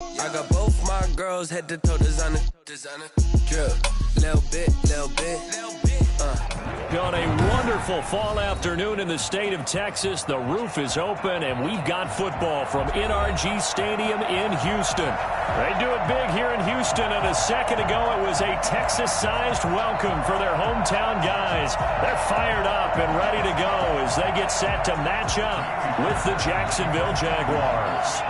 I got both my girls head to toe designer. Drip, little bit. On a wonderful fall afternoon in the state of Texas, the roof is open, and we've got football from NRG Stadium in Houston. They do it big here in Houston, and a second ago it was a Texas-sized welcome for their hometown guys. They're fired up and ready to go as they get set to match up with the Jacksonville Jaguars.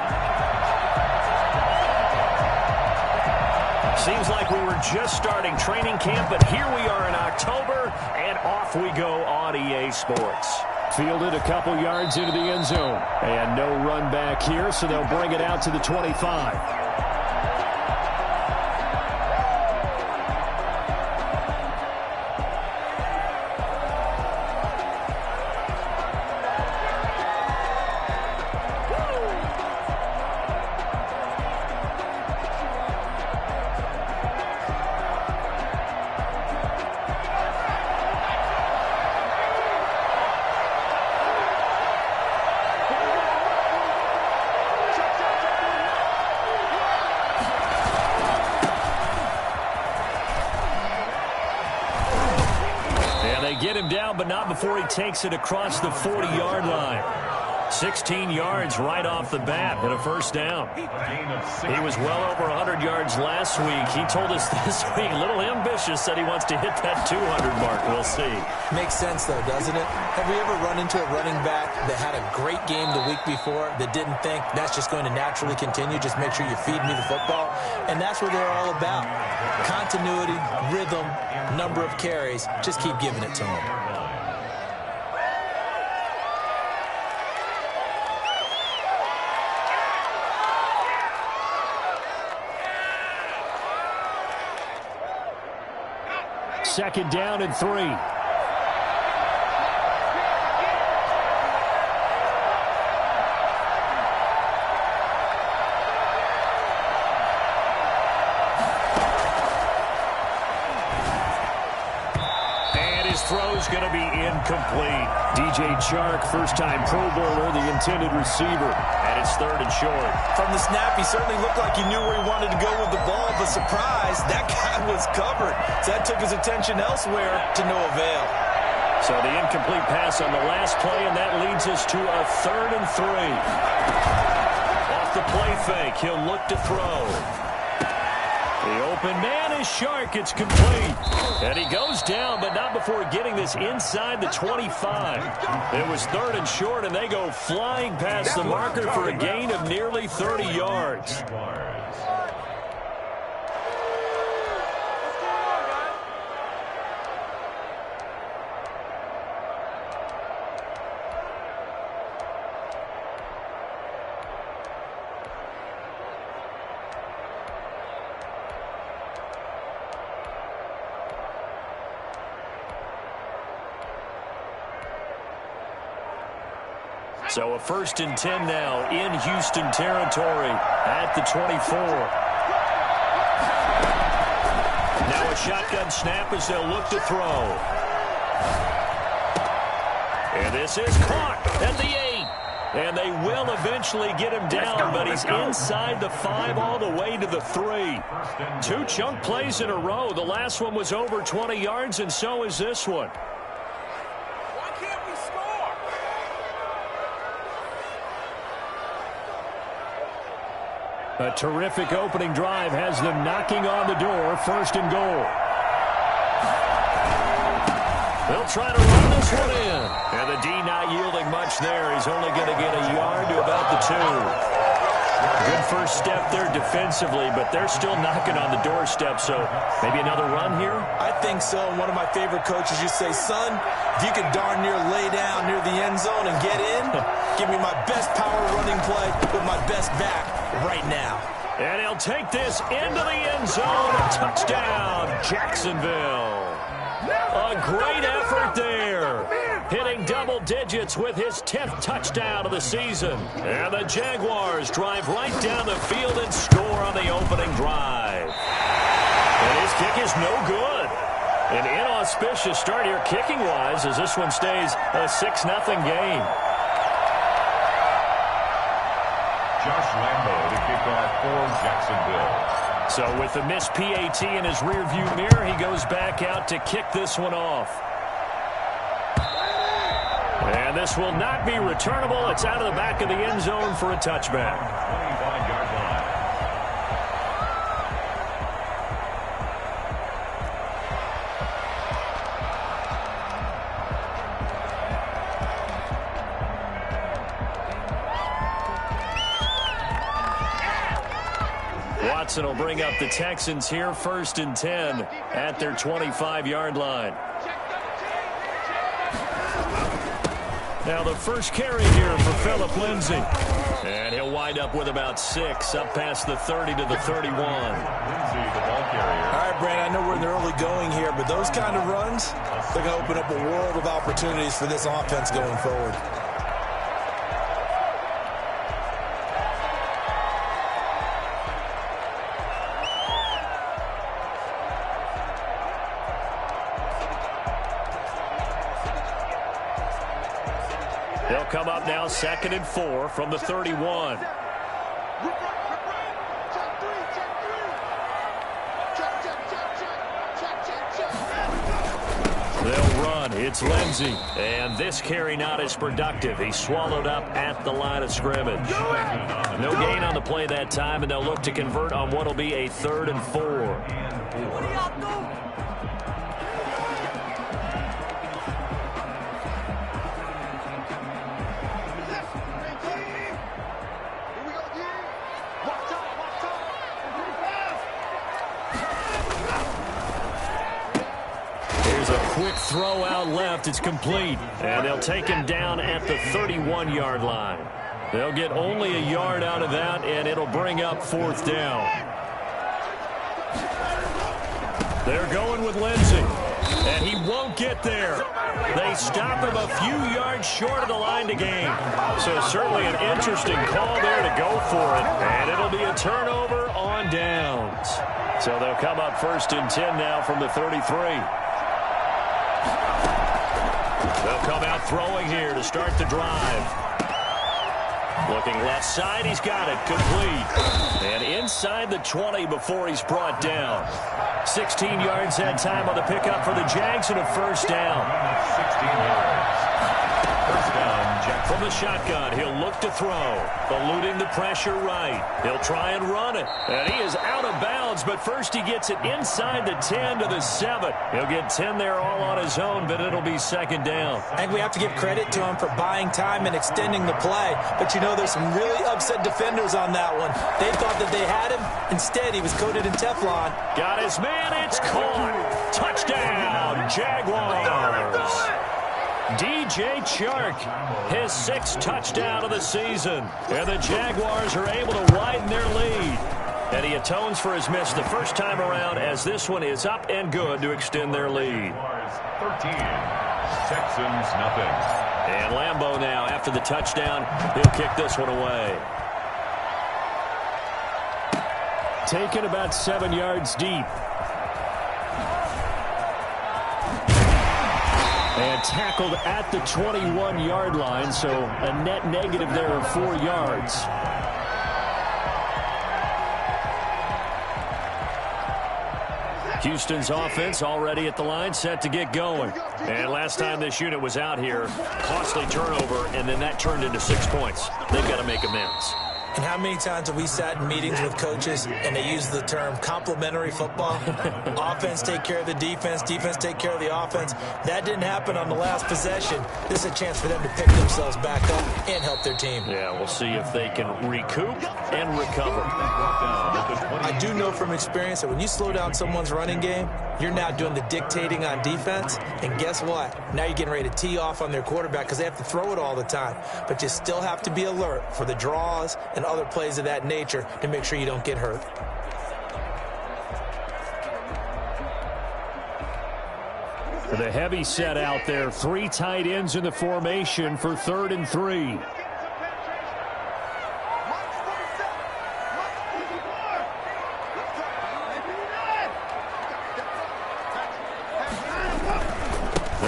Seems like we were just starting training camp, but here we are in October, and off we go on EA Sports. Fielded a couple yards into the end zone, and no run back here, so they'll bring it out to the 25. Get him down, but not before he takes it across the 40-yard line. 16 yards right off the bat and a first down. He was well over 100 yards last week. He told us this week, a little ambitious, said he wants to hit that 200 mark. We'll see. Makes sense, though, doesn't it? Have we ever run into a running back that had a great game the week before that didn't think that's just going to naturally continue? Just make sure you feed me the football. And that's what they're all about. Continuity, rhythm, number of carries. Just keep giving it to them. Second down and 3. And his throw's going to be incomplete. DJ Chark, first-time Pro Bowler, the intended receiver. And it's third and short. From the snap, he certainly looked like he knew where he wanted to go with the ball, but surprise, that guy was covered. So that took his attention elsewhere to no avail. So the incomplete pass on the last play, and that leads us to a third and 3. Off the play fake, he'll look to throw. The open man is Chark. It's complete. And he goes down, but not before getting this inside the 25. It was third and short, and they go flying past the marker for a gain of nearly 30 yards. So a first and 10 now in Houston territory at the 24. Now a shotgun snap as they'll look to throw. And this is caught at the 8. And they will eventually get him down, but he's inside the 5 all the way to the 3. 2 chunk plays in a row. The last one was over 20 yards, and so is this one. A terrific opening drive has them knocking on the door. First and goal. They'll try to run this one in. And the D not yielding much there. He's only going to get a yard to about the 2. Good first step there defensively, but they're still knocking on the doorstep, so maybe another run here? I think so. One of my favorite coaches used to say, son, if you could darn near lay down near the end zone and get in, give me my best power running play with my best back right now. And he'll take this into the end zone. Touchdown, Jacksonville. A great effort there. Hitting double digits with his 10th touchdown of the season. And the Jaguars drive right down the field and score on the opening drive. And his kick is no good. An inauspicious start here kicking-wise as this one stays a 6-0 game. Josh Lambo to kick off for Jacksonville. So with the missed PAT in his rearview mirror, he goes back out to kick this one off. And this will not be returnable. It's out of the back of the end zone for a touchback. 25-yard line. Watson will bring up the Texans here, 1st and 10 at their 25-yard line. Now the first carry here for Phillip Lindsay. And he'll wind up with about 6, up past the 30 to the 31. Lindsay, the ball carrier. All right, Brandon, I know we're in the early going here, but those kind of runs, they're going to open up a world of opportunities for this offense going forward. They'll come up now 2nd and 4 from the 31. They'll run. It's Lindsay. And this carry not as productive. He's swallowed up at the line of scrimmage. No gain on the play that time, and they'll look to convert on what will be a 3rd and 4. Quick throw out left. It's complete. And they'll take him down at the 31-yard line. They'll get only a yard out of that, and it'll bring up 4th down. They're going with Lindsay. And he won't get there. They stop him a few yards short of the line to gain. So certainly an interesting call there to go for it. And it'll be a turnover on downs. So they'll come up 1st and 10 now from the 33. They'll come out throwing here to start the drive. Looking left side, he's got it, complete. And inside the 20 before he's brought down. 16 yards that time on the pickup for the Jags and a 1st down. 16 yards. 1st down, Jackson. From the shotgun, he'll look to throw. Eluding the pressure right. He'll try and run it. And he is out of bounds, but first he gets it inside the 10 to the 7. He'll get 10 there all on his own, but it'll be 2nd down. I think we have to give credit to him for buying time and extending the play. But, you know, there's some really upset defenders on that one. They thought that they had him. Instead, he was coated in Teflon. Got his man. It's caught. Touchdown, Jaguars. DJ Chark, his 6th touchdown of the season. And the Jaguars are able to widen their lead. And he atones for his miss the first time around as this one is up and good to extend their lead. 13, Texans nothing. And Lambeau now, after the touchdown, he'll kick this one away. Taken about 7 yards deep. And tackled at the 21-yard line, so a net negative there of 4 yards. Houston's offense already at the line, set to get going. And last time this unit was out here, costly turnover, and then that turned into 6 points. They've got to make amends. And how many times have we sat in meetings with coaches and they use the term complementary football? Offense take care of the defense, defense take care of the offense. That didn't happen on the last possession. This is a chance for them to pick themselves back up and help their team. Yeah, we'll see if they can recoup and recover. I do know from experience that when you slow down someone's running game, you're now doing the dictating on defense. And guess what? Now you're getting ready to tee off on their quarterback because they have to throw it all the time. But you still have to be alert for the draws and other plays of that nature to make sure you don't get hurt. The heavy set out there. 3 tight ends in the formation for 3rd and 3.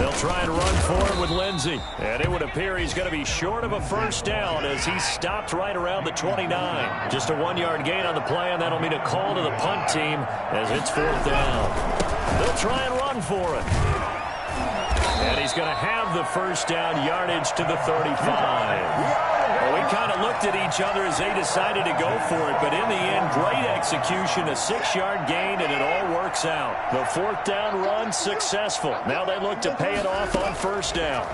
They'll try and run for it with Lindsey. And it would appear he's going to be short of a first down as he stopped right around the 29. Just a 1-yard gain on the play, and that'll mean a call to the punt team as it's 4th down. They'll try and run for it. And he's going to have the first down, yardage to the 35. Well, we kind of looked at each other as they decided to go for it, but in the end, great execution, a 6-yard gain, and it all works out. The 4th down run successful. Now they look to pay it off on first down.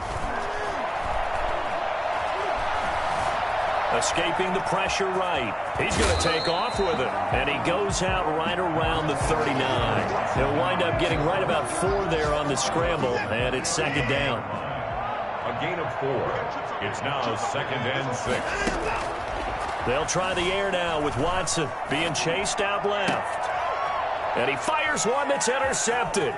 Escaping the pressure right. He's going to take off with it. And he goes out right around the 39. He'll wind up getting right about 4 there on the scramble, and it's 2nd down. A gain of 4. It's now 2nd and 6. They'll try the air now with Watson being chased out left. And he fires one that's intercepted.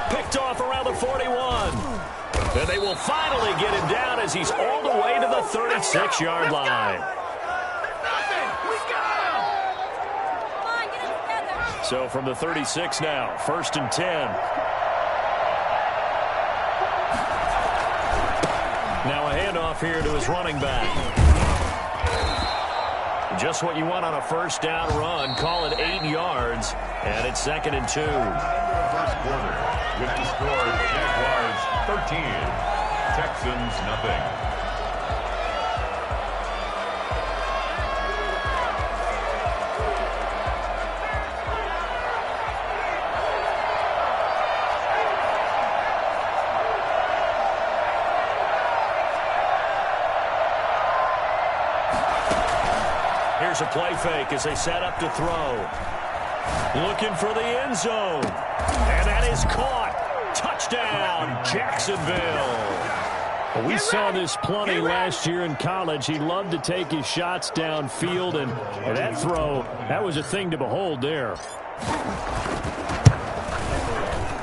Picked off around the 41. And they will finally get him down as he's all the way to the 36-yard line. So from the 36 now, 1st and 10. Now a handoff here to his running back. Just what you want on a first down run. Call it 8 yards, and it's 2nd and 2. First quarter with the score Jaguars 13, Texans nothing. Here's a play fake as they set up to throw. Looking for the end zone. And that is caught. Touchdown, Jacksonville. Well, we saw this plenty last year in college. He loved to take his shots downfield, and that throw, that was a thing to behold there.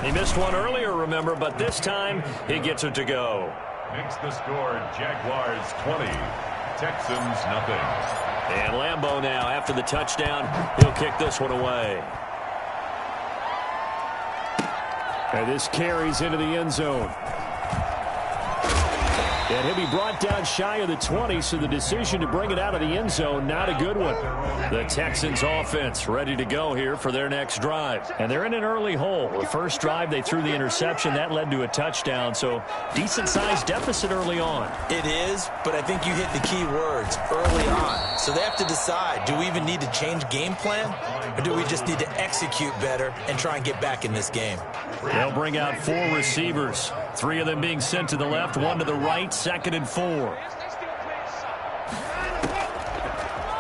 He missed one earlier, remember, but this time he gets it to go. Makes the score Jaguars 20, Texans nothing. And Lambeau now, after the touchdown, he'll kick this one away. And this carries into the end zone. And he'll be brought down shy of the 20, so the decision to bring it out of the end zone, not a good one. The Texans offense ready to go here for their next drive. And they're in an early hole. The first drive, they threw the interception. That led to a touchdown, so decent-sized deficit early on. It is, but I think you hit the key words, early on. So they have to decide, do we even need to change game plan, or do we just need to execute better and try and get back in this game? They'll bring out 4 receivers, 3 of them being sent to the left, 1 to the right, 2nd and 4.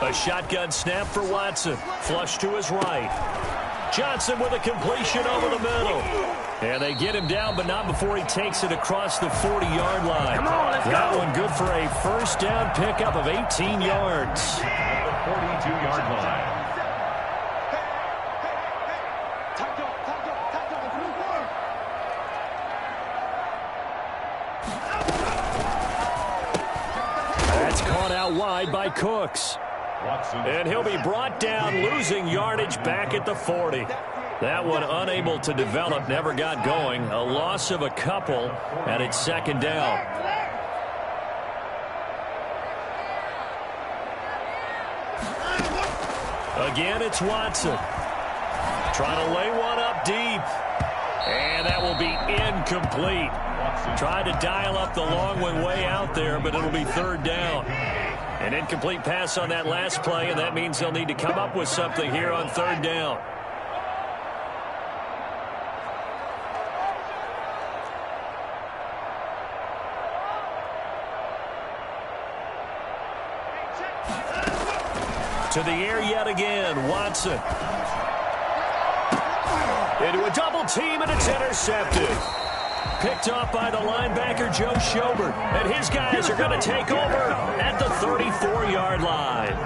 A shotgun snap for Watson. Flush to his right. Johnson with a completion over the middle. And they get him down, but not before he takes it across the 40-yard line. That one good for a first down pickup of 18 yards. The 42-yard line. That's caught out wide by Cooks. And he'll be brought down, losing yardage back at the 40. That one unable to develop, never got going. A loss of a couple, and it's 2nd down. Again, it's Watson. Trying to lay one up deep. And that will be incomplete. Tried to dial up the long one way out there, but it'll be 3rd down. An incomplete pass on that last play, and that means they'll need to come up with something here on 3rd down. To the air yet again, Watson. Into a double team, and it's intercepted. Picked off by the linebacker, Joe Schobert. And his guys are going to take over at the 34-yard line.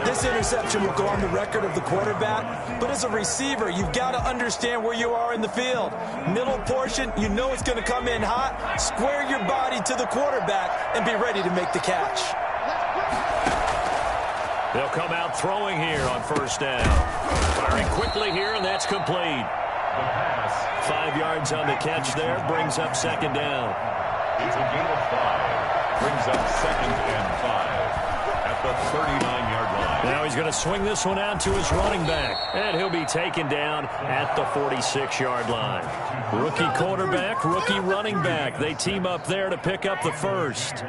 This interception will go on the record of the quarterback, but as a receiver, you've got to understand where you are in the field. Middle portion, you know it's going to come in hot. Square your body to the quarterback and be ready to make the catch. They'll come out throwing here on first down. Firing quickly here, and that's complete. The pass. 5 yards on the catch there, brings up second down. It's a gain of 5. Brings up 2nd and 5 at the 39-yard line. Now he's going to swing this one out to his running back, and he'll be taken down at the 46-yard line. Rookie quarterback, rookie running back. They team up there to pick up the first.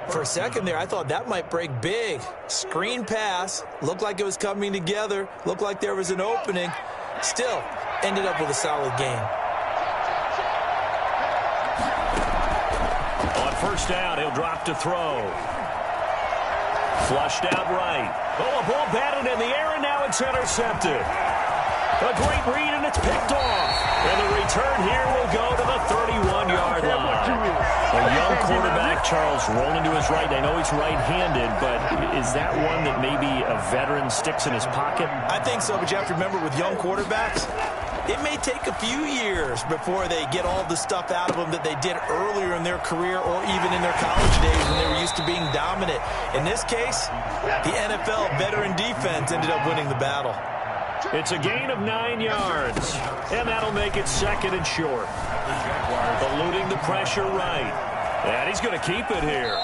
For a second there, I thought that might break big. Screen pass. Looked like it was coming together. Looked like there was an opening. Still, ended up with a solid game. On first down, he'll drop to throw. Flushed out right. Oh, a ball batted in the air, and now it's intercepted. A great read, and it's picked off. And the return here will go to the 31-yard line. A young quarterback, Charles, rolling to his right. I know he's right-handed, but is that one that maybe a veteran sticks in his pocket? I think so, but you have to remember with young quarterbacks, it may take a few years before they get all the stuff out of them that they did earlier in their career or even in their college days when they were used to being dominant. In this case, the NFL veteran defense ended up winning the battle. It's a gain of 9 yards, and that'll make it second and short. Eluding the pressure right, and he's going to keep it here.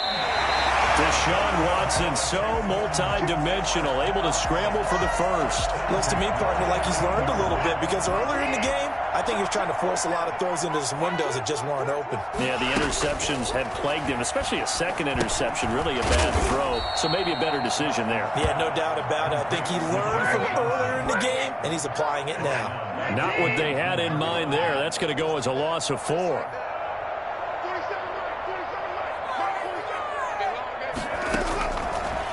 Deshaun Watson, so multi-dimensional, able to scramble for the first. Looks to me, partner, like he's learned a little bit because earlier in the game, I think he was trying to force a lot of throws into some windows that just weren't open. Yeah, the interceptions had plagued him, especially a second interception, really a bad throw, so maybe a better decision there. Yeah, no doubt about it. I think he learned from earlier in the game, and he's applying it now. Not what they had in mind there. That's going to go as a loss of 4.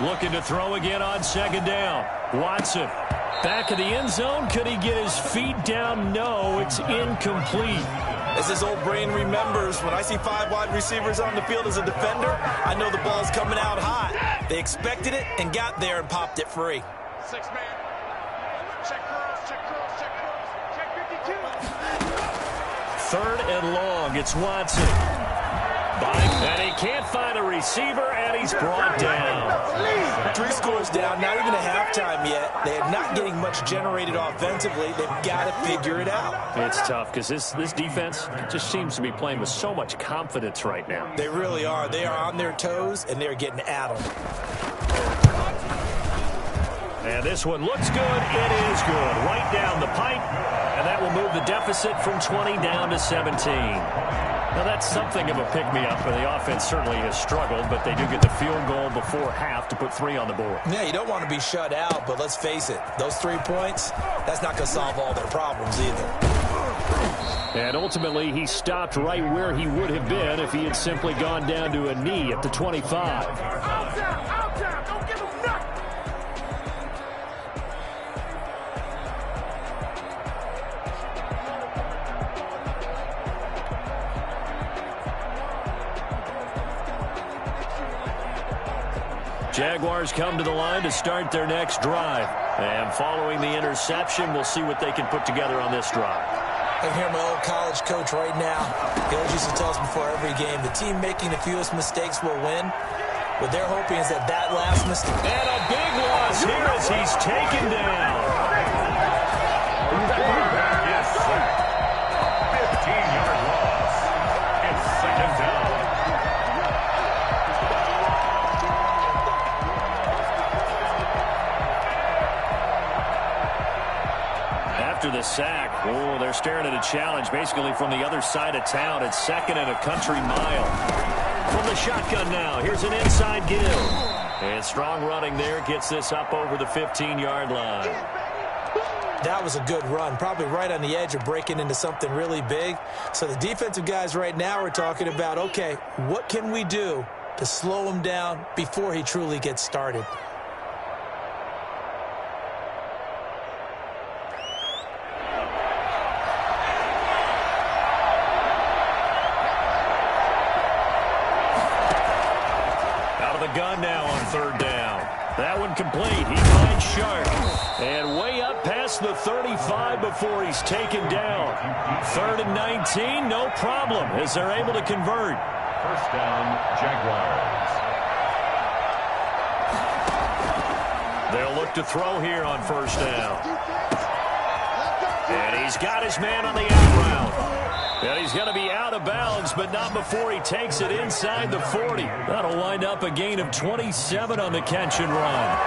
Looking to throw again on second down. Watson, back of the end zone. Could he get his feet down? No, it's incomplete. As his old brain remembers, when I see 5 wide receivers on the field as a defender, I know the ball's coming out hot. They expected it and got there and popped it free. 6-man. Check cross, check cross, check cross. Check 52. Third and long. It's Watson. And he can't find a receiver, and he's brought down. 3 scores down, not even a halftime yet. They are not getting much generated offensively. They've got to figure it out. It's tough because this defense just seems to be playing with so much confidence right now. They really are. They are on their toes, and they're getting at them. And this one looks good. It is good. Right down the pipe, and that will move the deficit from 20 down to 17. Now, that's something of a pick-me-up, and the offense certainly has struggled, but they do get the field goal before half to put 3 on the board. Yeah, you don't want to be shut out, but let's face it, those 3 points, that's not going to solve all their problems either. And ultimately, he stopped right where he would have been if he had simply gone down to a knee at the 25. Out down, don't give him nothing. Jaguars come to the line to start their next drive. And following the interception, we'll see what they can put together on this drive. I hear my old college coach right now. He always used to tell us before every game, the team making the fewest mistakes will win. What they're hoping is that last mistake. And a big loss here as he's taken down. Yes, sir. 15-yard loss. It's second down. After the sack, oh, they're staring at a challenge basically from the other side of town. It's second and a country mile. From the shotgun now, here's an inside give. And strong running there gets this up over the 15-yard line. That was a good run, probably right on the edge of breaking into something really big. So the defensive guys right now are talking about, okay, what can we do to slow him down before he truly gets started? Gun now on third down. That one complete. He finds Shark. And way up past the 35 before he's taken down. 3rd and 19, no problem as they're able to convert. First down, Jaguars. They'll look to throw here on first down. And he's got his man on the out route. And he's going to be out of bounds, but not before he takes it inside the 40. That'll wind up a gain of 27 on the catch and run.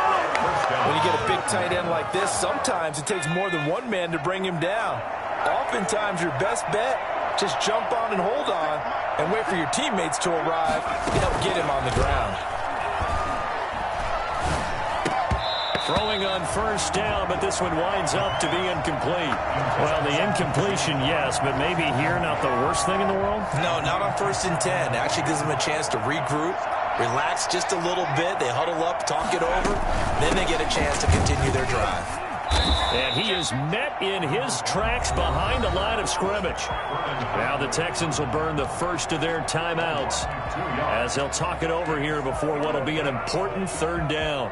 When you get a big tight end like this, sometimes it takes more than one man to bring him down. Oftentimes, your best bet, just jump on and hold on and wait for your teammates to arrive to help get him on the ground. Throwing on first down, but this one winds up to be incomplete. Well, the incompletion, yes, but maybe here not the worst thing in the world? No, not on 1st and 10. It actually gives them a chance to regroup, relax just a little bit. They huddle up, talk it over. Then they get a chance to continue their drive. And he is met in his tracks behind the line of scrimmage. Now the Texans will burn the first of their timeouts as they'll talk it over here before what will be an important 3rd down.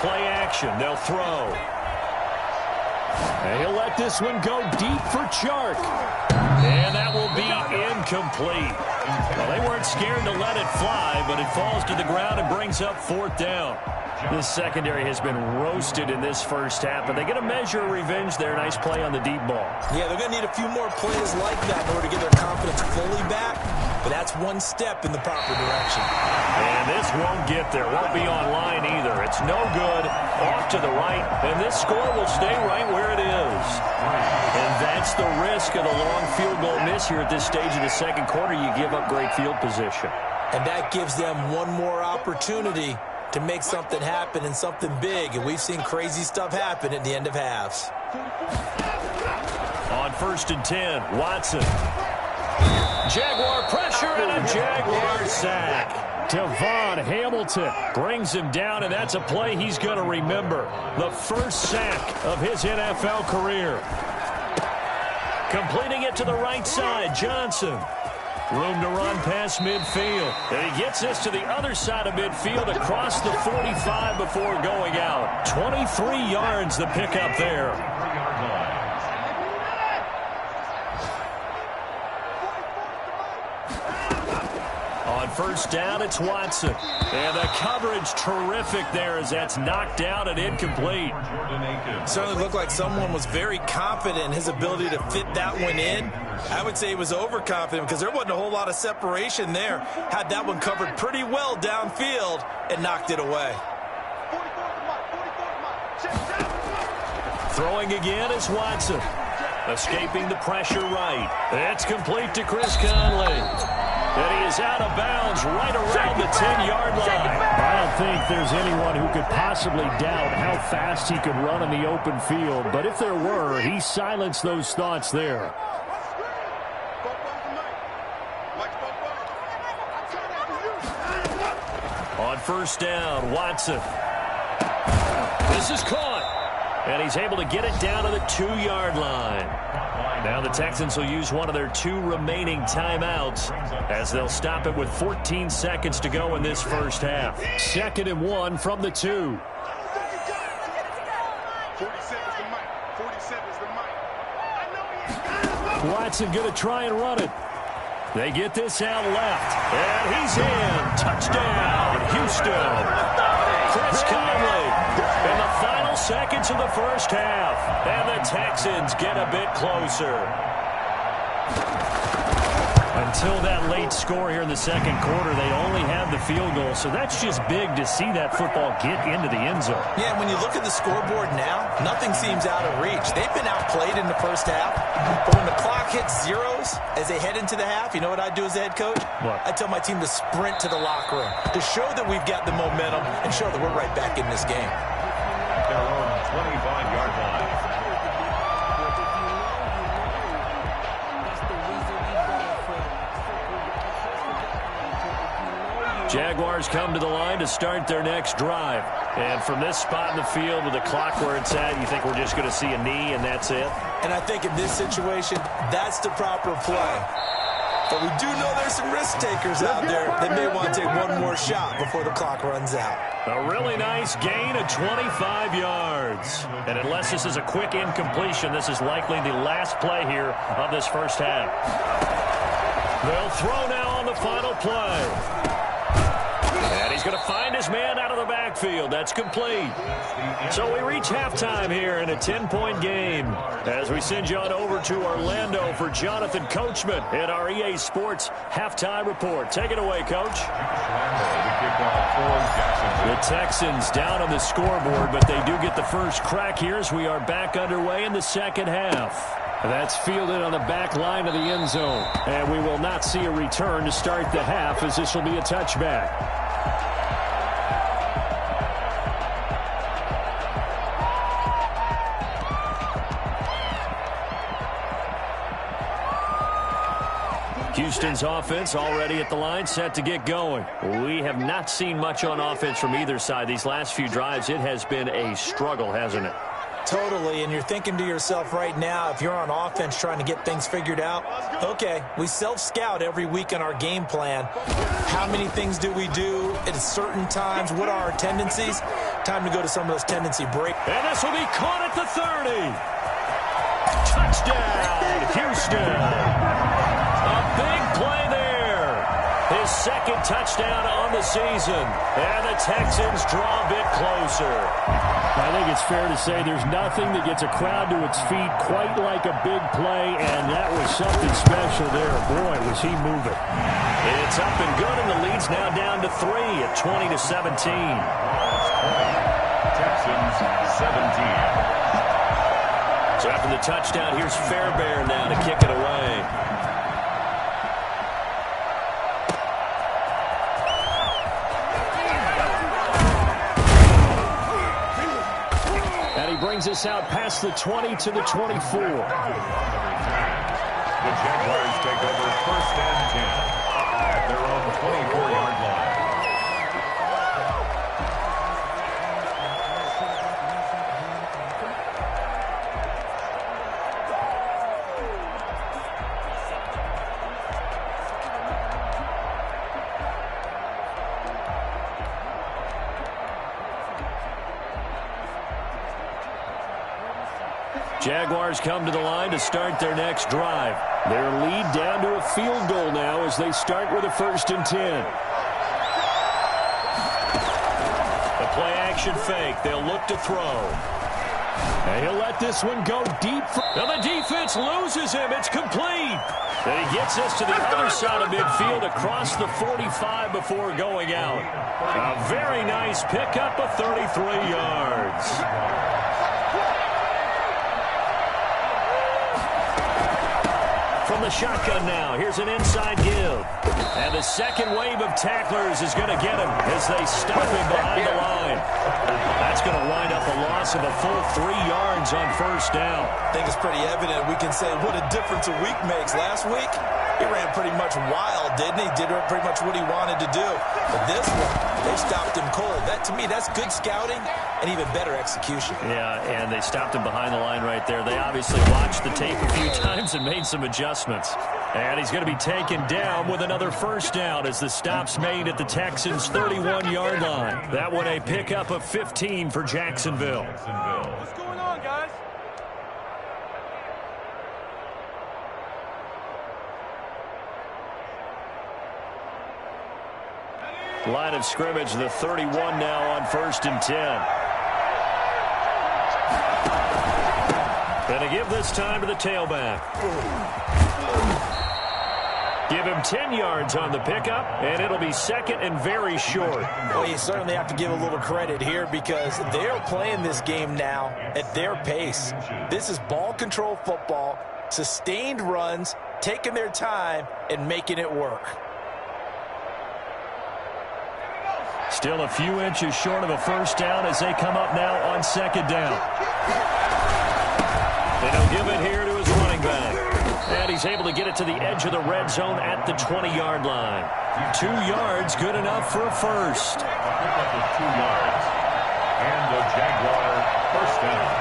Play action. They'll throw. And he'll let this one go deep for Chark. And that will be incomplete. Well, they weren't scared to let it fly, but it falls to the ground and brings up 4th down. This secondary has been roasted in this first half, but they get a measure of revenge there. Nice play on the deep ball. Yeah, they're going to need a few more plays like that in order to get their confidence fully back, but that's one step in the proper direction. And this won't get there. Won't be online either. It's no good. Off to the right, and this score will stay right where it is. And that's the risk of the long field goal miss here at this stage of the second quarter. You give up great field position. And that gives them one more opportunity to make something happen and something big. And we've seen crazy stuff happen at the end of halves. On 1st and 10, Watson. Jaguar pressure and a Jaguar sack. Devon Hamilton brings him down, and that's a play he's going to remember. The first sack of his NFL career. Completing it to the right side, Johnson. Room to run past midfield. And he gets this to the other side of midfield across the 45 before going out. 23 yards the pickup there. On 1st down, it's Watson. And the coverage terrific there as that's knocked out and incomplete. Certainly looked like someone was very confident in his ability to fit that one in. I would say he was overconfident because there wasn't a whole lot of separation there. Had that one covered pretty well downfield and knocked it away. Throwing again is Watson. Escaping the pressure right. It's complete to Chris Conley. And he is out of bounds right around the 10-yard line. I don't think there's anyone who could possibly doubt how fast he could run in the open field. But if there were, he silenced those thoughts there. On 1st down, Watson. This is caught. And he's able to get it down to the 2-yard line. Now the Texans will use one of their 2 remaining timeouts as they'll stop it with 14 seconds to go in this first half. 2nd and 1 from the 2. 47's the mic. 47's the mic. Watson going to try and run it. They get this out left. And he's in. Touchdown, Houston. Chris Conley in the final seconds of the first half. And the Texans get a bit closer. Until that late score here in the second quarter, they only have the field goal. So that's just big to see that football get into the end zone. Yeah, when you look at the scoreboard now, nothing seems out of reach. They've been outplayed in the first half. But when the clock hits zeros as they head into the half, you know what I do as the head coach? What? I tell my team to sprint to the locker room to show that we've got the momentum and show that we're right back in this game. Their own 25-yard line. Jaguars come to the line to start their next drive. And from this spot in the field with the clock where it's at, you think we're just going to see a knee and that's it? And I think in this situation, that's the proper play. But we do know there's some risk takers out there that may want to take one more shot before the clock runs out. A really nice gain of 25 yards. And unless this is a quick incompletion, this is likely the last play here of this first half. They'll throw now on the final play. going to find his man out of the backfield. That's complete. So we reach halftime here in a 10-point game as we send you on over to Orlando for Jonathan Coachman in our EA Sports Halftime Report. Take it away, Coach. The Texans down on the scoreboard, but they do get the first crack here as we are back underway in the second half. That's fielded on the back line of the end zone. And we will not see a return to start the half as this will be a touchback. Houston's offense already at the line, set to get going. We have not seen much on offense from either side. These last few drives, it has been a struggle, hasn't it? Totally, and you're thinking to yourself right now, if you're on offense trying to get things figured out, okay, we self-scout every week in our game plan. How many things do we do at certain times? What are our tendencies? Time to go to some of those tendency breaks. And this will be caught at the 30. Touchdown, Houston. A big play there. His second touchdown on the season. And the Texans draw a bit closer. I think it's fair to say there's nothing that gets a crowd to its feet quite like a big play, and that was something special there. Boy, was he moving. It's up and good, and the lead's now down to 3 at 20-17. Texans 17. So after the touchdown, here's Fairbairn now to kick it away. Brings us out past the 20 to the 24. The Jaguars take over first and 10 at their own 24-yard line. Jaguars come to the line to start their next drive. Their lead down to a field goal now as they start with a 1st and 10. The play-action fake. They'll look to throw. And he'll let this one go deep. And the defense loses him. It's complete. And he gets us to the other side of midfield across the 45 before going out. A very nice pickup of 33 yards. From the shotgun now, here's an inside give. And the second wave of tacklers is going to get him as they stop him behind the line. That's going to wind up a loss of a full 3 yards on first down. I think it's pretty evident. We can say what a difference a week makes. Last week, he ran pretty much wild, didn't he? Did pretty much what he wanted to do. But this one, they stopped him cold. That, to me, that's good scouting and even better execution. Yeah, and they stopped him behind the line right there. They obviously watched the tape a few times and made some adjustments. And he's going to be taken down with another first down as the stop's made at the Texans' 31-yard line. That one a pickup of 15 for Jacksonville. What's going on, guys? Line of scrimmage, the 31 now on 1st and 10. And to give this time to the tailback. Give him 10 yards on the pickup, and it'll be 2nd and very short. Well, you certainly have to give a little credit here because they're playing this game now at their pace. This is ball control football, sustained runs, taking their time, and making it work. Still a few inches short of a first down as they come up now on 2nd down. And he'll give it here to his running back. And he's able to get it to the edge of the red zone at the 20-yard line. 2 yards, good enough for a first. A pickup of 2 yards. And the Jaguar first down.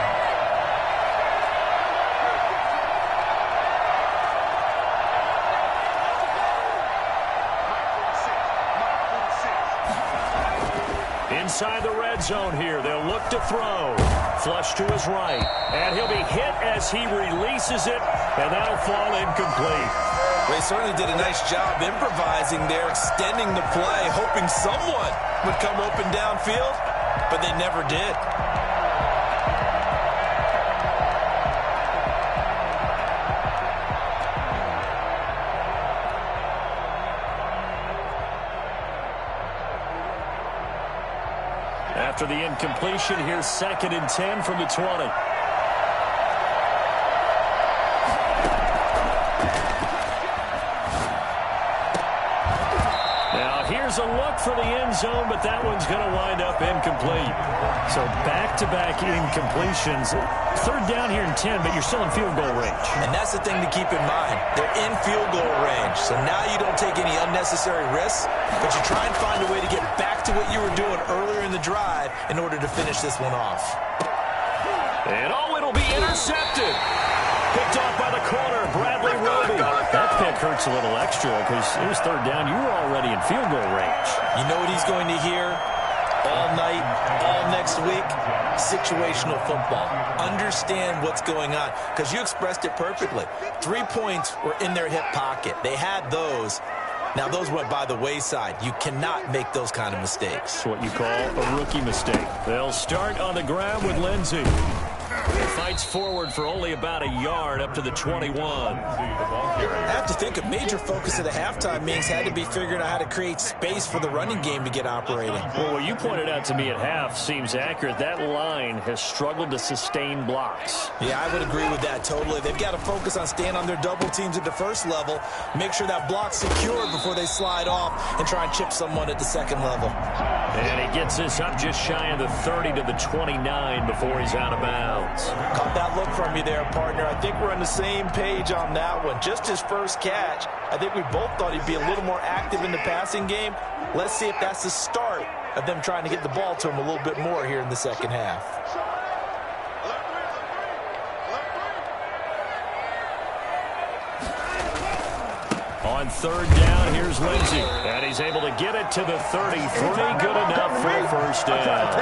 Inside the red zone here, they'll look to throw. Flush to his right, and he'll be hit as he releases it, and that'll fall incomplete. They certainly did a nice job improvising there, extending the play, hoping someone would come open downfield, but they never did. After the incompletion, here's 2nd and 10 from the 20. Now here's a look for the end zone, but that one's going to wind up incomplete. So back-to-back incompletions. 3rd down here and 10, but you're still in field goal range. And that's the thing to keep in mind. They're in field goal range, so now you don't take any unnecessary risks, but you try and find a way to get back to what you were doing earlier in the drive in order to finish this one off. And it'll be intercepted. Picked off by the corner, Bradley Roby. That pick hurts a little extra because it was 3rd down. You were already in field goal range. You know what he's going to hear all night, all next week? Situational football. Understand what's going on, because you expressed it perfectly. 3 points were in their hip pocket. They had those. Now, those went by the wayside. You cannot make those kind of mistakes. It's what you call a rookie mistake. They'll start on the ground with Lindsey. Fights forward for only about a yard up to the 21. I have to think a major focus of the halftime meetings had to be figuring out how to create space for the running game to get operating. Well, what you pointed out to me at half seems accurate. That line has struggled to sustain blocks. Yeah, I would agree with that totally. They've got to focus on staying on their double teams at the first level, make sure that block's secured before they slide off and try and chip someone at the second level. And he gets this up just shy of the 30 to the 29 before he's out of bounds. Caught that look from you there, partner. I think we're on the same page on that one. Just his first catch, I think we both thought he'd be a little more active in the passing game. Let's see if that's the start of them trying to get the ball to him a little bit more here in the second half. On 3rd down, here's Lindsey. And he's able to get it to the 33. Good enough for a first down.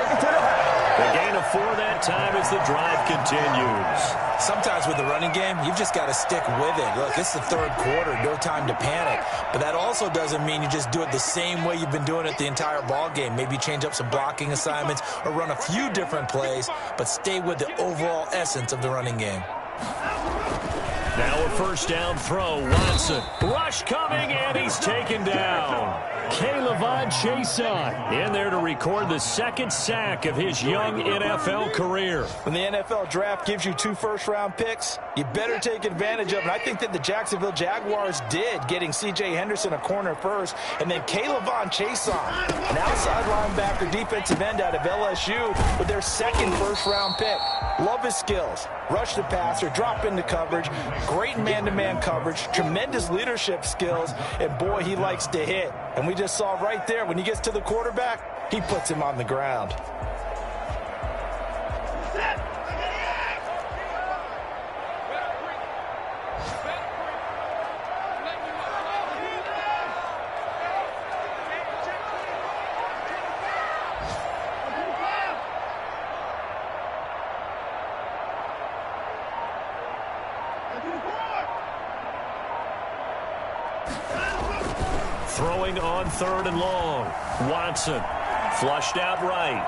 The gain of 4 that time as the drive continues. Sometimes with the running game, you've just got to stick with it. Look, it's the 3rd quarter, no time to panic. But that also doesn't mean you just do it the same way you've been doing it the entire ball game. Maybe change up some blocking assignments or run a few different plays, but stay with the overall essence of the running game. Now a first down throw. Watson. Rush coming, and he's taken down. K'Lavon Chaisson in there to record the 2nd sack of his young NFL career. When the NFL draft gives you 2 first-round picks, you better take advantage of it. And I think that the Jacksonville Jaguars did, getting C.J. Henderson a corner first, and then K'Lavon Chaisson, an outside linebacker defensive end out of LSU, with their 2nd first-round pick. Love his skills. Rush the passer, drop into coverage, great man-to-man coverage, tremendous leadership skills, and boy, he likes to hit. And we just saw right there, when he gets to the quarterback, he puts him on the ground. Throwing on 3rd and long. Watson flushed out right.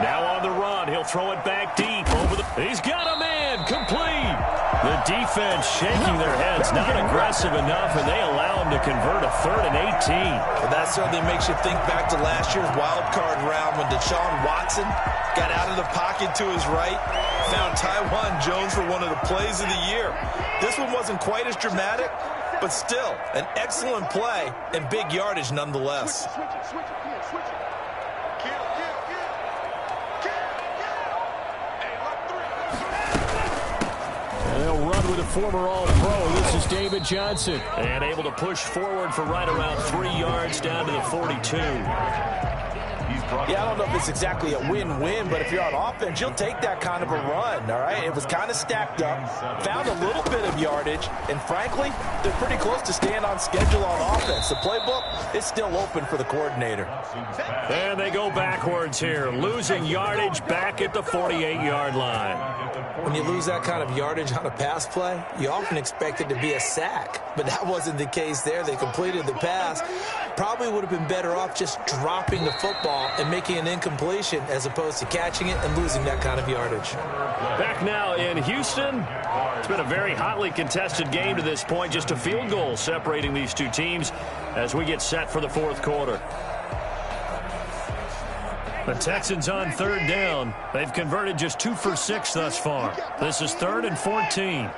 Now on the run. He'll throw it back deep. He's got a man. Complete. The defense shaking their heads. Not aggressive enough, and they allow him to convert a 3rd and 18. Well, that certainly makes you think back to last year's wild card round when Deshaun Watson got out of the pocket to his right, found Taiwan Jones for one of the plays of the year. This one wasn't quite as dramatic, but still an excellent play and big yardage nonetheless. They'll run with a former All-Pro. This is David Johnson. And able to push forward for right around 3 yards down to the 42. Yeah, I don't know if it's exactly a win-win, but if you're on offense, you'll take that kind of a run, all right? It was kind of stacked up, found a little bit of yardage, and frankly, they're pretty close to staying on schedule on offense. The playbook is still open for the coordinator. And they go backwards here, losing yardage back at the 48-yard line. When you lose that kind of yardage on a pass play, you often expect it to be a sack, but that wasn't the case there. They completed the pass. Probably would have been better off just dropping the football and making an incompletion as opposed to catching it and losing that kind of yardage. Back now in Houston. It's been a very hotly contested game to this point. Just a field goal separating these two teams as we get set for the fourth quarter. The Texans on third down. They've converted just 2 for 6 thus far. This is 3rd and 14.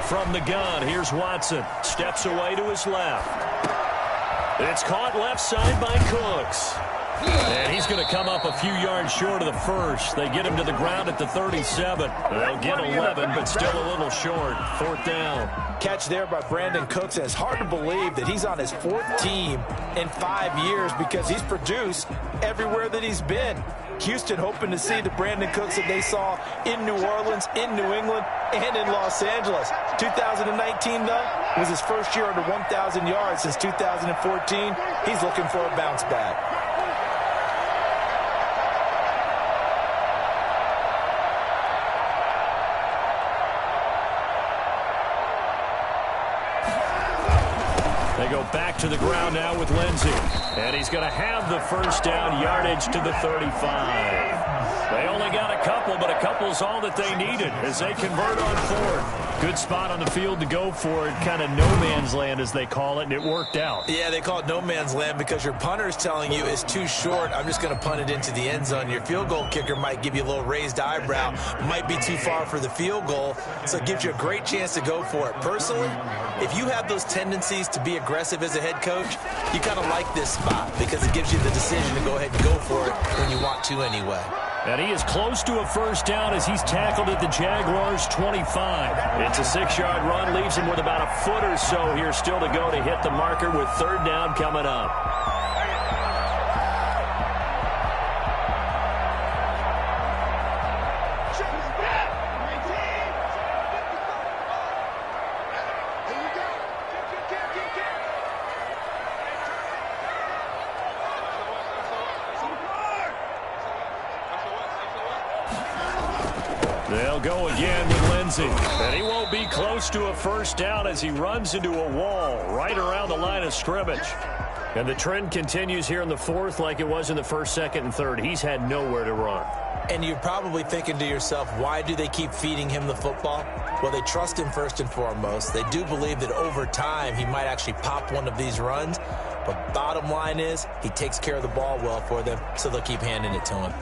From the gun, here's Watson. Steps away to his left. It's caught left side by Cooks. And he's going to come up a few yards short of the first. They get him to the ground at the 37. They'll get 11, but still a little short. 4th down. Catch there by Brandon Cooks, and it's hard to believe that he's on his 4th team in 5 years because he's produced everywhere that he's been. Houston hoping to see the Brandon Cooks that they saw in New Orleans, in New England, and in Los Angeles. 2019, though, was his first year under 1,000 yards since 2014. He's looking for a bounce back. They go back to the ground now with Lindsey. And he's going to have the first down, yardage to the 35. They only got a couple, but a couple's all that they needed as they convert on 4th. Good spot on the field to go for it, kind of no man's land as they call it, and it worked out. Yeah, they call it no man's land because your punter is telling you it's too short. I'm just going to punt it into the end zone. Your field goal kicker might give you a little raised eyebrow, might be too far for the field goal, so it gives you a great chance to go for it. Personally, if you have those tendencies to be aggressive as a head coach, you kind of like this spot because it gives you the decision to go ahead and go for it when you want to anyway. And he is close to a first down as he's tackled at the Jaguars' 25. It's a 6-yard run, leaves him with about a foot or so here still to go to hit the marker with 3rd down coming up. They'll go again with Lindsey. And he won't be close to a first down as he runs into a wall right around the line of scrimmage. And the trend continues here in the 4th like it was in the 1st, 2nd, and 3rd. He's had nowhere to run. And you're probably thinking to yourself, why do they keep feeding him the football? Well, they trust him first and foremost. They do believe that over time he might actually pop one of these runs. But bottom line is he takes care of the ball well for them, so they'll keep handing it to him.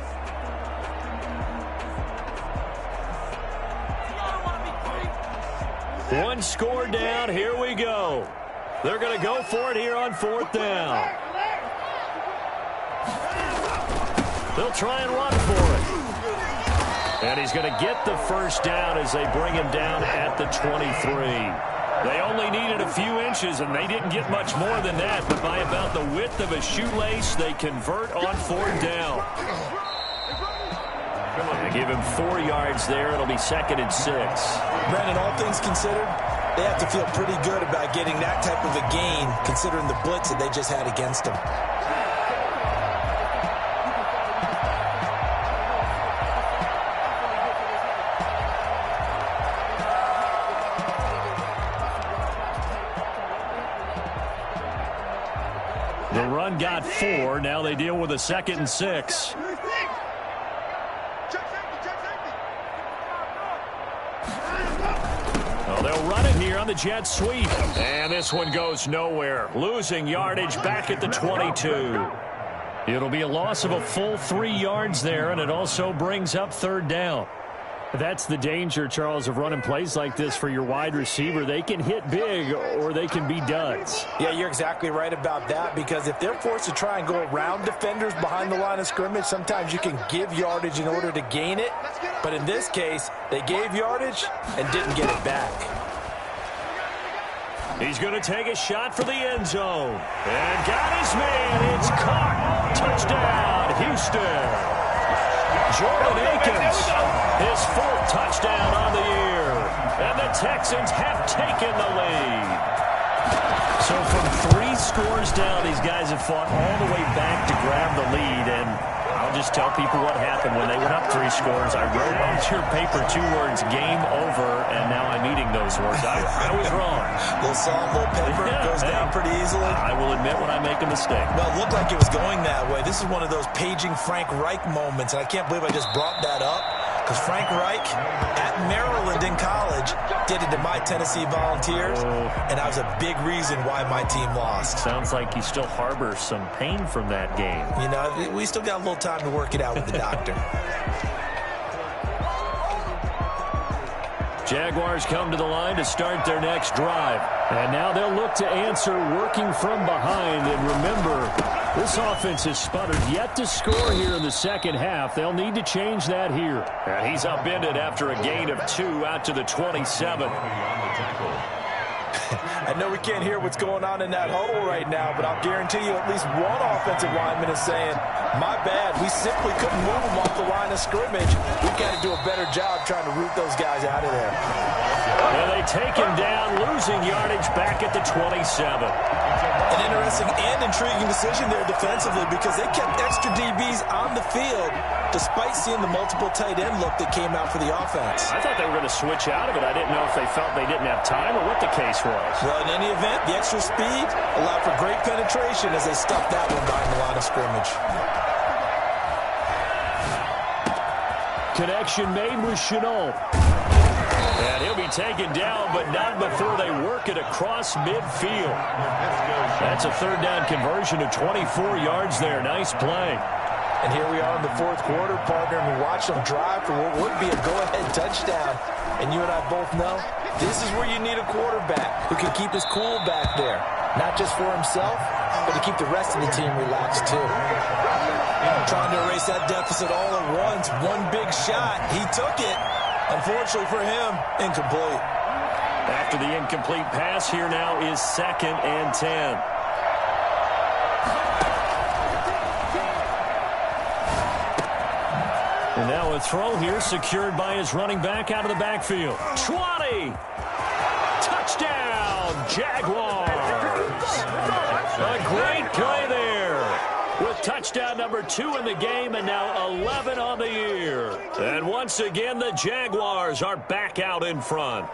One score down. Here we go. They're going to go for it here on 4th down. They'll try and run for it. And he's going to get the first down as they bring him down at the 23. They only needed a few inches, and they didn't get much more than that. But by about the width of a shoelace, they convert on 4th down. They give him 4 yards there. It'll be 2nd and 6. Brandon, all things considered, they have to feel pretty good about getting that type of a gain considering the blitz that they just had against them. The run got 4. Now they deal with a 2nd and 6. They'll run it here on the jet sweep. And this one goes nowhere. Losing yardage back at the 22. It'll be a loss of a full 3 yards there, and it also brings up 3rd down. That's the danger, Charles, of running plays like this for your wide receiver. They can hit big or they can be duds. Yeah, you're exactly right about that because if they're forced to try and go around defenders behind the line of scrimmage, sometimes you can give yardage in order to gain it. But in this case, they gave yardage and didn't get it back. He's going to take a shot for the end zone. And got his man. It's caught. Touchdown, Houston. Jordan Akins, his fourth touchdown on the year. And the Texans have taken the lead. So from 3 scores down, these guys have fought all the way back to grab the lead. And I'll just tell people what happened when they went up 3 scores. I wrote on your paper 2 words, game over, and now I'm eating those words. I was wrong. Little salt, little pepper, goes down pretty easily. I will admit when I make a mistake. Well, it looked like it was going that way. This is one of those paging Frank Reich moments, and I can't believe I just brought that up. Because Frank Reich, at Maryland in college, did it to my Tennessee Volunteers, and that was a big reason why my team lost. Sounds like he still harbors some pain from that game. You know, we still got a little time to work it out with the doctor. Jaguars come to the line to start their next drive. And now they'll look to answer working from behind. And remember, this offense has sputtered yet to score here in the second half. They'll need to change that here. And he's upended after a gain of 2 out to the 27. I know we can't hear what's going on in that huddle right now, but I'll guarantee you at least one offensive lineman is saying, my bad, we simply couldn't move them off the line of scrimmage. We've got to do a better job trying to root those guys out of there. And they take him down, losing yardage back at the 27. An interesting and intriguing decision there defensively because they kept extra DBs on the field despite seeing the multiple tight end look that came out for the offense. I thought they were going to switch out of it. I didn't know if they felt they didn't have time or what the case was. Well, in any event, the extra speed allowed for great penetration as they stuffed that one behind the line of scrimmage. Connection made with Shenault. And he'll be taken down, but not before they work it across midfield. That's a third down conversion of 24 yards there. Nice play. And here we are in the fourth quarter, partner, and we watch them drive for what would be a go-ahead touchdown. And you and I both know this is where you need a quarterback who can keep his cool back there. Not just for himself, but to keep the rest of the team relaxed, too. Trying to erase that deficit all at once. One big shot. He took it. Unfortunately for him, incomplete. After the incomplete pass, here now is 2nd and 10. And now a throw here secured by his running back out of the backfield. 20! Touchdown, Jaguars! A great play there with touchdown number 2 in the game and now 11 on the year. And once again, the Jaguars are back out in front.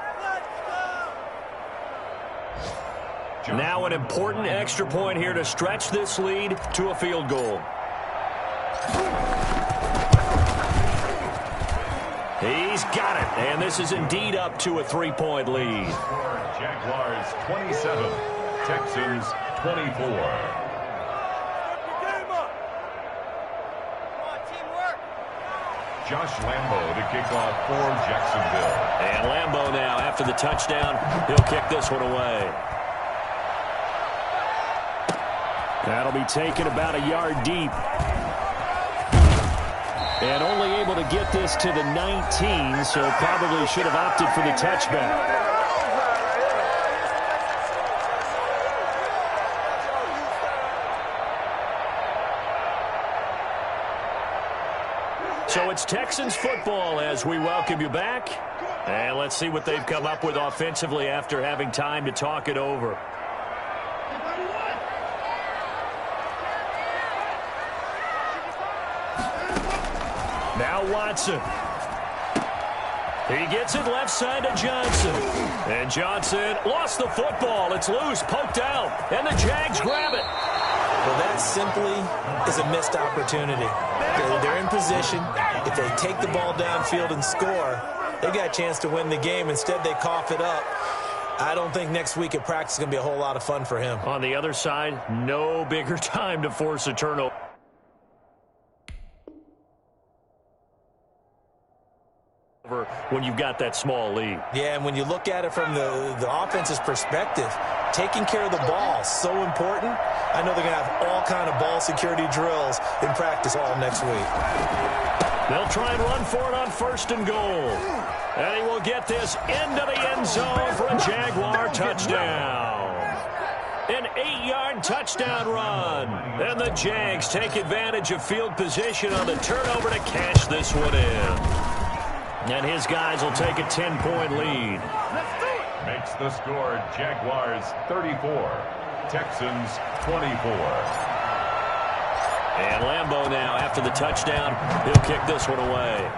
Now an important extra point here to stretch this lead to a field goal. He's got it, and this is indeed up to a 3-point lead. Jaguars 27, Texans 24. Josh Lambo to kick off for Jacksonville. And Lambo now, after the touchdown, he'll kick this one away. That'll be taken about a yard deep. And only able to get this to the 19, so probably should have opted for the touchback. So it's Texans football as we welcome you back. And let's see what they've come up with offensively after having time to talk it over. Now Watson. He gets it left side to Johnson. And Johnson lost the football. It's loose, poked out, and the Jags grab it. Well, that simply is a missed opportunity. They're in position. If they take the ball downfield and score, they got a chance to win the game. Instead, they cough it up. I don't think next week at practice is going to be a whole lot of fun for him. On the other side, no bigger time to force a turnover. When you've got that small lead. Yeah, and when you look at it from the offense's perspective, taking care of the ball is so important. I know they're going to have all kind of ball security drills in practice all next week. They'll try and run for it on 1st and goal. And he will get this into the end zone for a Jaguar touchdown. 8-yard touchdown run. And the Jags take advantage of field position on the turnover to cash this one in. And his guys will take a 10-point lead. Makes the score Jaguars 34, Texans 24. And Lambeau now, after the touchdown, he'll kick this one away.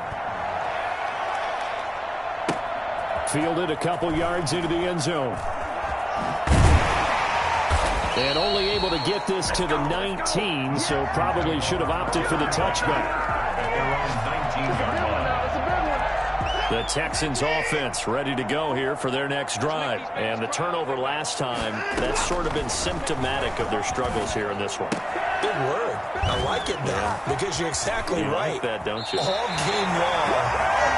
Fielded a couple yards into the end zone. And only able to get this to the 19, so probably should have opted for the touchback. At their own 19-yard line. The Texans offense ready to go here for their next drive. And the turnover last time, that's sort of been symptomatic of their struggles here in this one. Big word. I like it now because you're exactly right. You like that, don't you? All game long,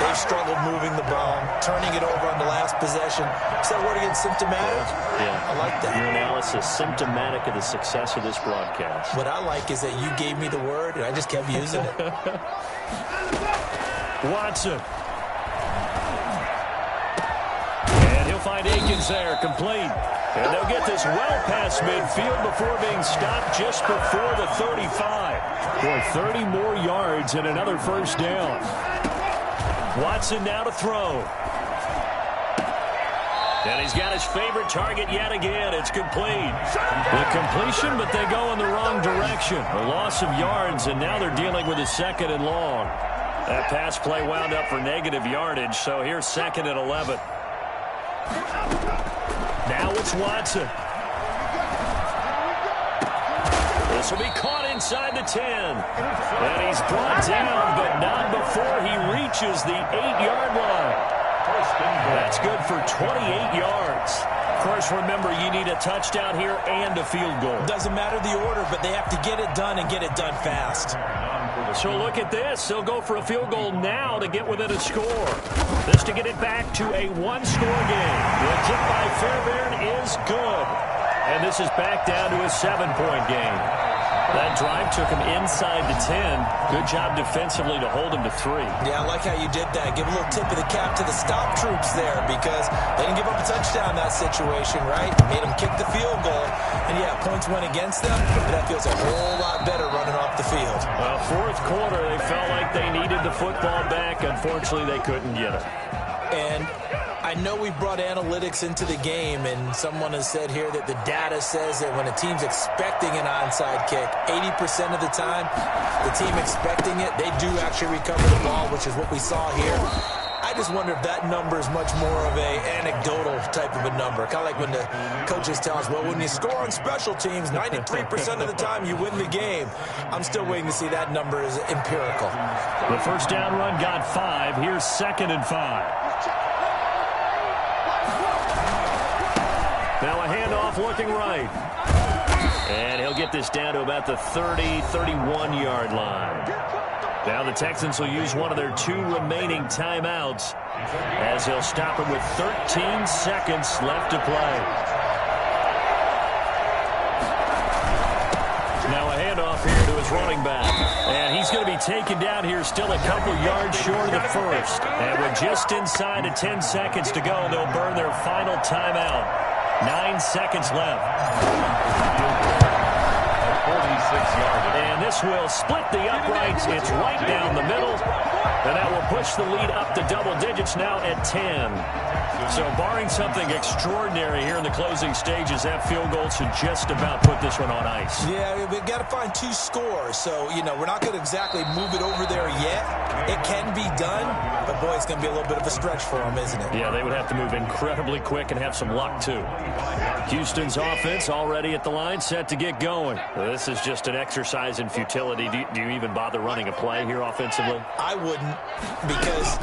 they've struggled moving the ball, turning it over on the last possession. Is that word again, symptomatic? Yeah. I like that. Your analysis, symptomatic of the success of this broadcast. What I like is that you gave me the word, and I just kept using it. Watson. Find Akins there, complete. And they'll get this well past midfield before being stopped just before the 35. Boy, 30 more yards and another first down. Watson now to throw. And he's got his favorite target yet again. It's complete. The completion, but they go in the wrong direction. A loss of yards, and now they're dealing with a 2nd and long. That pass play wound up for negative yardage, so here's 2nd and 11. Now it's Watson. This will be caught inside the 10. And he's brought down, but not before he reaches the 8-yard line. That's good for 28 yards. Of course, remember, you need a touchdown here and a field goal. Doesn't matter the order, but they have to get it done and get it done fast. So look at this. They'll go for a field goal now to get within a score. This to get it back to a 1-score game. The kick by Fairbairn is good. And this is back down to a 7-point game. That drive took him inside the 10. Good job defensively to hold him to 3. Yeah, I like how you did that. Give a little tip of the cap to the stop troops there because they didn't give up a touchdown in that situation, right? Made them kick the field goal. And, yeah, points went against them, but that feels a whole lot better running off the field. Well, fourth quarter, they felt like they needed the football back. Unfortunately, they couldn't get it. And I know we brought analytics into the game, and someone has said here that the data says that when a team's expecting an onside kick, 80% of the time, the team expecting it, they do actually recover the ball, which is what we saw here. I just wonder if that number is much more of a anecdotal type of a number. Kind of like when the coaches tell us, well, when you score on special teams, 93% of the time you win the game. I'm still waiting to see that number is empirical. The first down run got 5. Here's 2nd and 5. Now a handoff looking right. And he'll get this down to about the 30, 31-yard line. Now the Texans will use one of their 2 remaining timeouts as they'll stop it with 13 seconds left to play. Now a handoff here to his running back. And he's going to be taken down here still a couple yards short of the first. And with just inside of 10 seconds to go, they'll burn their final timeout. 9 seconds left. 46-yard. And this will split the uprights. It's right down the middle. And that will push the lead up to double digits now at 10. So barring something extraordinary here in the closing stages, that field goal should just about put this one on ice. Yeah, we've got to find 2 scores. So, we're not going to exactly move it over there yet. It can be done, but, boy, it's going to be a little bit of a stretch for them, isn't it? Yeah, they would have to move incredibly quick and have some luck, too. Houston's offense already at the line, set to get going. This is just an exercise in futility. Do you even bother running a play here offensively? I wouldn't, because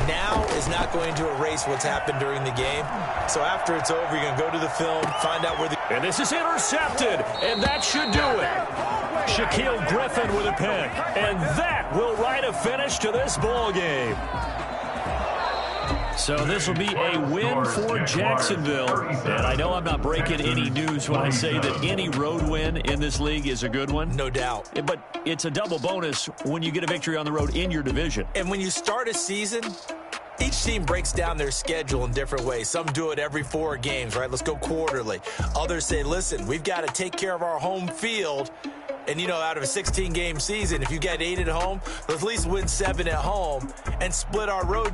now is not going to erase what's happened during the game. So after it's over, you're going to go to the film, find out where the... And this is intercepted, and that should do it. Shaquille Griffin with a pick, and that will write a finish to this ball game. So this will be a win for Jacksonville. And I know I'm not breaking any news when I say that any road win in this league is a good one. No doubt. But it's a double bonus when you get a victory on the road in your division. And when you start a season Each team breaks down their schedule in different ways. Some do it every 4 games, right? Let's go quarterly. Others say, listen, we've got to take care of our home field. And, out of a 16-game season, if you get 8 at home, let's at least win 7 at home and split our road